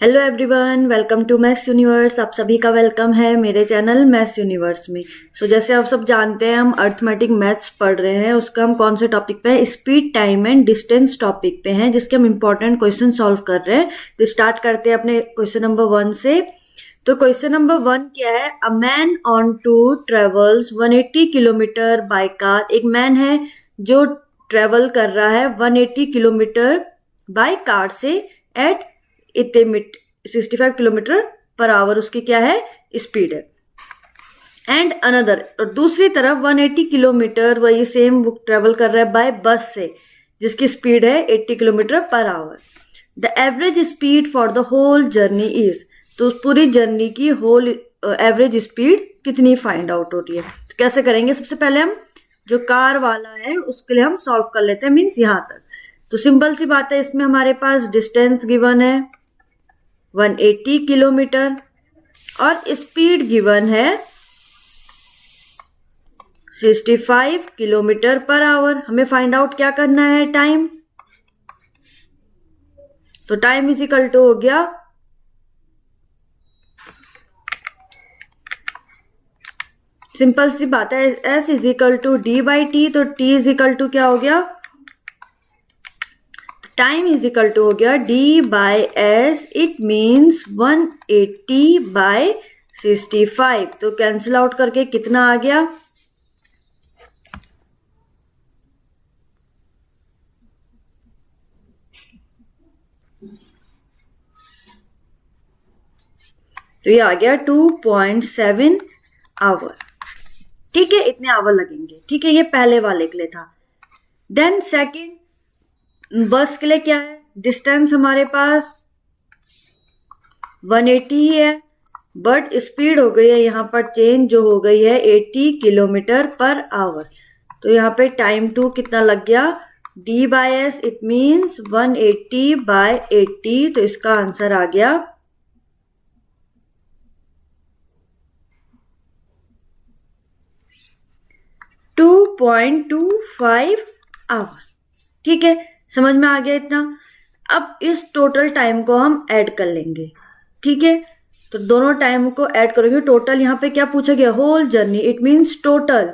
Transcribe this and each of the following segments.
Hello everyone, welcome to maths universe. आप सभी का वेलकम है मेरे चैनल मैथ्स यूनिवर्स में। जैसे आप सब जानते हैं, हम अर्थमेटिक मैथ्स पढ़ रहे हैं। उसका हम कौन से टॉपिक पे हैं? Speed, time and distance topic पे हैं, जिसके हम इंपॉर्टेंट क्वेश्चन सॉल्व कर रहे हैं। तो स्टार्ट करते हैं अपने क्वेश्चन नंबर 1 से। तो क्वेश्चन नंबर 1 क्या है? A man on tour travels 180 kilometre by car. एक मैन है जो ट्रेवल कर रहा है 180 किलोमीटर बाय कार से एट 65 किलोमीटर पर आवर उसकी क्या है? स्पीड है। एंड अनदर, और दूसरी तरफ 180 किलोमीटर वही सेम वो ट्रेवल कर रहा है बाय बस से, जिसकी स्पीड है 80 kilometre per hour. The average speed for the whole journey is, तो पूरी जर्नी की होल एवरेज स्पीड कितनी फाइंड आउट होती है। तो कैसे करेंगे? सबसे पहले हम जो कार वाला है उसके लिए हम सॉल्व कर लेते हैं, मीन्स यहां तक। तो सिंपल सी बात है, इसमें हमारे पास डिस्टेंस गिवन है 180 किलोमीटर और स्पीड गिवन है 65 किलोमीटर पर आवर। हमें फाइंड आउट क्या करना है? टाइम। तो टाइम इज इक्वल टू हो गया, सिंपल सी बात है, S is equal to D by T. तो टी इज इक्वल टू क्या हो गया? टाइम इज इक्वल टू हो गया D by S. It means 180 by 65। तो कैंसिल आउट करके कितना आ गया? तो ये आ गया 2.7 आवर। ठीक है, इतने आवर लगेंगे। ठीक है, ये पहले वाले के लिए था। देन सेकंड बस के लिए क्या है? डिस्टेंस हमारे पास 180 ही है, बट स्पीड हो गई है यहाँ पर चेंज, जो हो गई है 80 किलोमीटर पर आवर। तो यहाँ पे टाइम 2 कितना लग गया? D by S. It means 180 by 80। तो इसका आंसर आ गया 2.25 आवर। ठीक है, समझ में आ गया इतना। अब इस टोटल टाइम को हम ऐड कर लेंगे। ठीक है, तो दोनों टाइम को ऐड करोगे। टोटल यहाँ पे क्या पूछा गया? Whole journey. It means total.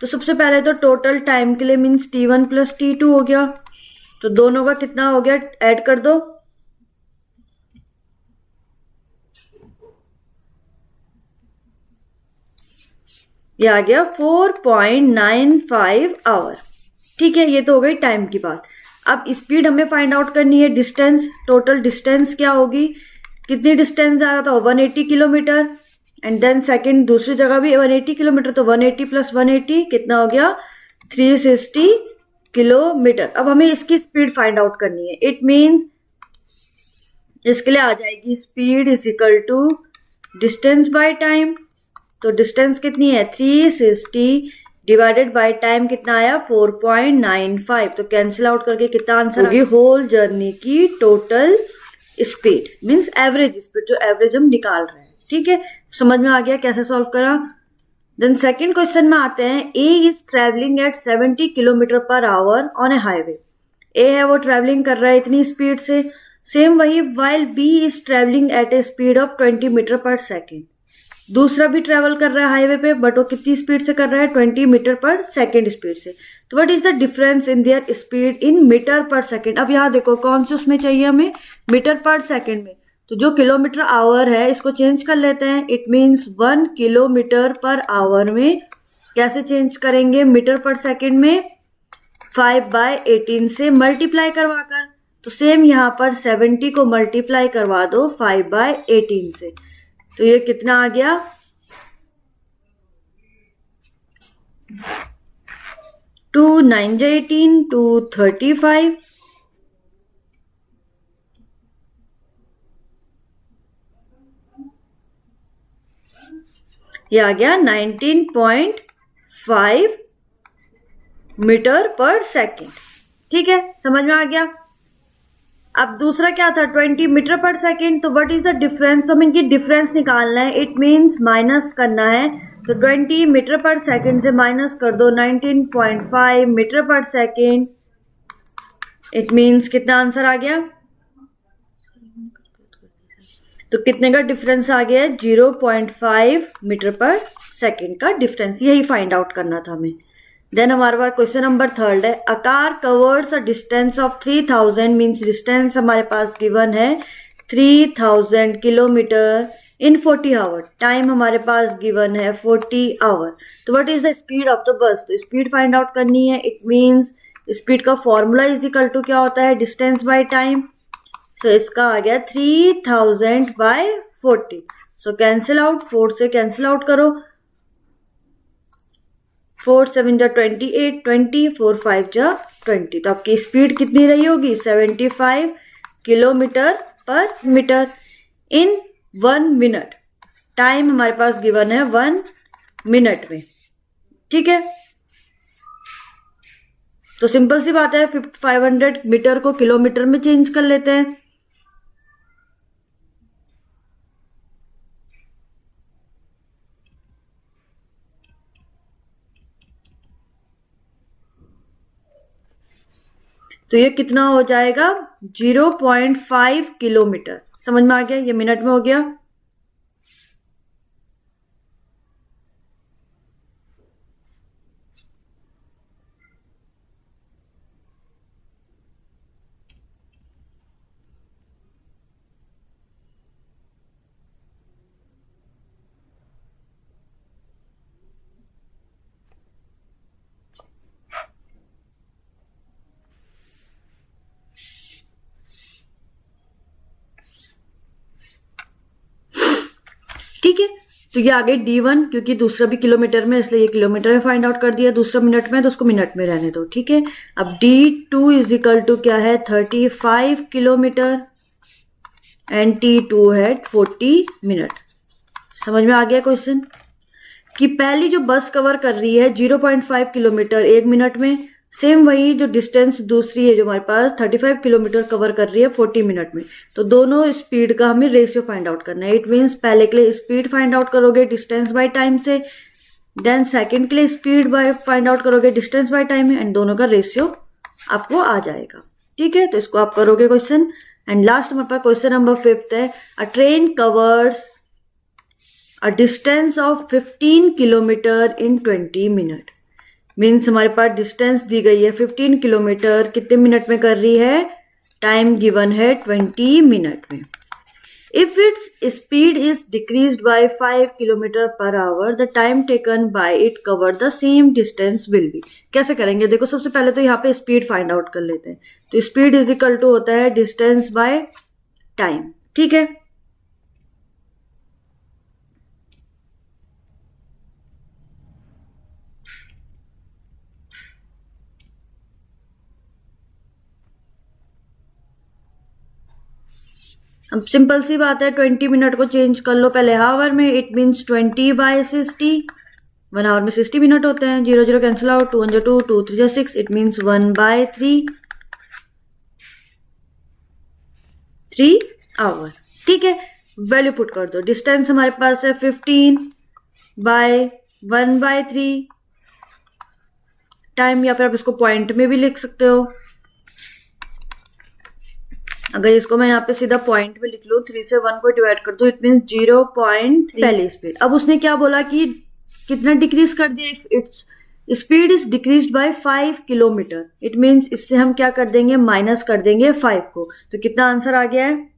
तो सबसे पहले तो टोटल टाइम के लिए मीन्स T1 प्लस T2 हो गया। तो दोनों का कितना हो गया? ऐड कर दो। ये आ गया 4.95 आवर। ठीक है, ये तो हो गई टाइम की बात। अब स्पीड हमें फाइंड आउट करनी है। डिस्टेंस, टोटल डिस्टेंस क्या होगी? कितनी डिस्टेंस जा रहा था? 180 किलोमीटर। एंड देन सेकंड दूसरी जगह भी 180 किलोमीटर। तो 180 प्लस 180 कितना हो गया? 360 किलोमीटर। अब हमें इसकी स्पीड फाइंड आउट करनी है। इट मीन्स इसके लिए आ जाएगी speed is equal to distance by time. तो डिस्टेंस कितनी है? 360 डिवाइडेड बाय टाइम कितना आया? 4.95। तो कैंसिल आउट करके कितना आंसर होगी? होल जर्नी की total speed means average speed, जो एवरेज हम निकाल रहे हैं। ठीक है, समझ में आ गया कैसे सॉल्व करा। देन सेकंड क्वेश्चन में आते हैं। A is travelling at 70 kilometre per hour on a highway. A है वो ट्रेवलिंग कर रहा है इतनी स्पीड से। सेम वही while B is travelling at a speed of 20 metre per second. दूसरा भी ट्रेवल कर रहा है हाईवे पे, बट वो कितनी स्पीड से कर रहा है? 20 मीटर पर सेकेंड स्पीड से। तो what is the difference in their speed in metre per second? अब यहाँ देखो कौन से उसमें चाहिए हमें? मीटर पर सेकेंड में। तो जो किलोमीटर आवर है इसको चेंज कर लेते हैं। It means 1 kilometre per our में कैसे चेंज करेंगे? मीटर पर सेकेंड में 5/18 से मल्टीप्लाई करवाकर। तो सेम यहाँ पर 70 को मल्टीप्लाई करवा दो 5/18 से। तो ये कितना आ गया? 2 9 18 235। ये आ गया 19.5 मीटर पर सेकेंड। ठीक है, समझ में आ गया। अब दूसरा क्या था? 20 मीटर पर सेकेंड। तो व्हाट इज द डिफरेंस? तो हमें इनकी डिफरेंस निकालना है। इट मीन्स माइनस करना है। तो 20 मीटर पर सेकेंड से माइनस कर दो 19.5 metre per second. It means कितना आंसर आ गया? तो कितने का डिफरेंस आ गया है? 0.5 मीटर पर सेकेंड का डिफरेंस, यही फाइंड आउट करना था हमें। देन हमारे पास क्वेश्चन नंबर 3 है, a car covers a distance of 3000, means distance हमारे पास गिवन है 3000 किलोमीटर इन 40 आवर। टाइम हमारे पास गिवन है 40 आवर। तो what is the speed of the bus? तो स्पीड फाइंड आउट करनी है। इट मीन्स स्पीड का फॉर्मूला इज इक्वल टू क्या होता है? Distance by time. सो इसका आ गया 3000 बाय 40। सो कैंसिल आउट, 4 से कैंसिल आउट करो, 4 7 जा 28, 20, 4 5 जा 20। तो आपकी स्पीड कितनी रही होगी? 75 किलोमीटर पर मीटर इन 1 मिनट। टाइम हमारे पास गिवन है 1 मिनट में। ठीक है, तो सिंपल सी बात है, 500 मीटर को किलोमीटर में चेंज कर लेते हैं। तो ये कितना हो जाएगा? 0.5 किलोमीटर। समझ में आ गया? ये मिनट में हो गया। ठीक है, तो ये आगे D1, क्योंकि दूसरा भी किलोमीटर में, इसलिए ये किलोमीटर में फाइंड आउट कर दिया। दूसरा मिनट में, तो उसको मिनट में रहने दो। ठीक है, अब D2 इज इक्वल टू क्या है? 35 किलोमीटर एंड T2 है 40 मिनट। समझ में आ गया क्वेश्चन? कि पहली जो बस कवर कर रही है 0.5 किलोमीटर 1 मिनट में, सेम वही जो डिस्टेंस दूसरी है जो हमारे पास 35 किलोमीटर कवर कर रही है 40 मिनट में। तो दोनों स्पीड का हमें रेशियो फाइंड आउट करना है। इट मीन्स पहले के लिए स्पीड फाइंड आउट करोगे डिस्टेंस बाय टाइम से, देन सेकंड के लिए स्पीड बाय फाइंड आउट करोगे डिस्टेंस बाय टाइम में, एंड दोनों का रेशियो आपको आ जाएगा। ठीक है, तो इसको आप करोगे क्वेश्चन। एंड लास्ट हमारे पास क्वेश्चन नंबर 5 है, अ train covers a distance of 15 kilometre in 20 minute. Means हमारे पास डिस्टेंस दी गई है 15 किलोमीटर, कितने मिनट में कर रही है? टाइम गिवन है 20 मिनट में। If its speed is decreased bye 5 kilometre per hour, the time taken by it cover the same distance will be. कैसे करेंगे? देखो, सबसे पहले तो यहाँ पे स्पीड फाइंड आउट कर लेते हैं। तो स्पीड इज इक्वल टू होता है डिस्टेंस बाय टाइम। ठीक है, अब सिंपल सी बात है, 20 मिनट को चेंज कर लो पहले हावर में। It means 20 bye 60। 1 आवर में 60 मिनट होते हैं। 0 0 कैंसिल आउट, 2 1 जा 2, 2 3 जा 6। It means 1 by 3 hour. ठीक है, वैल्यू पुट कर दो। डिस्टेंस हमारे पास है 15 बाय 1 बाय 3 टाइम, या फिर आप इसको पॉइंट में भी लिख सकते हो। अगर इसको मैं यहाँ पे सीधा पॉइंट में लिख लूँ, 3 से 1 को डिवाइड कर दो, इट मीन 0.3 पहली स्पीड। अब उसने क्या बोला कि कितना डिक्रीज कर दिया? Its speed is decrease by 5 kilometre. It means इससे हम क्या कर देंगे? माइनस कर देंगे 5 को। तो कितना आंसर आ गया है?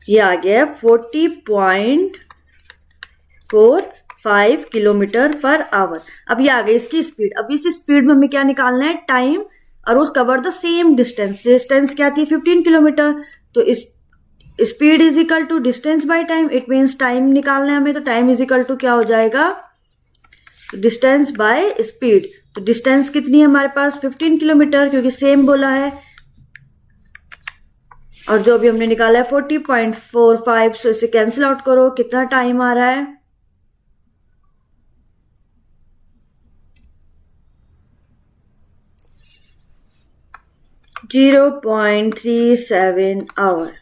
ये आ गया 40.45 किलोमीटर पर आवर। अब ये आ गई इसकी स्पीड। अब इस स्पीड में हमें क्या निकालना है? टाइम, और वो cover the same distance. Distance क्या थी? 15 किलोमीटर। तो इस speed is equal to distance by time. It means time निकालना है हमें, तो टाइम इज इक्वल टू क्या हो जाएगा? Distance by speed. तो डिस्टेंस कितनी है हमारे पास? 15 किलोमीटर, क्योंकि सेम बोला है। और जो अभी हमने निकाला है 40.45, सो इसे कैंसिल आउट करो। कितना टाइम आ रहा है? 0.37 आवर।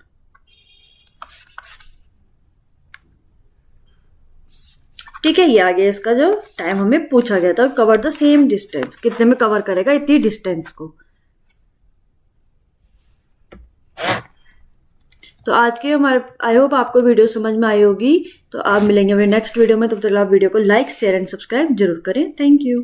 ठीक है, ये आ गया इसका जो टाइम हमें पूछा गया था। कवर द सेम डिस्टेंस, कितने में कवर करेगा? इतनी डिस्टेंस को। तो आज के हमारे आई होप आपको वीडियो समझ में आई होगी। तो आप मिलेंगे अपने नेक्स्ट वीडियो में, तब तक आप वीडियो को लाइक शेयर एंड सब्सक्राइब जरूर करें। Thank you.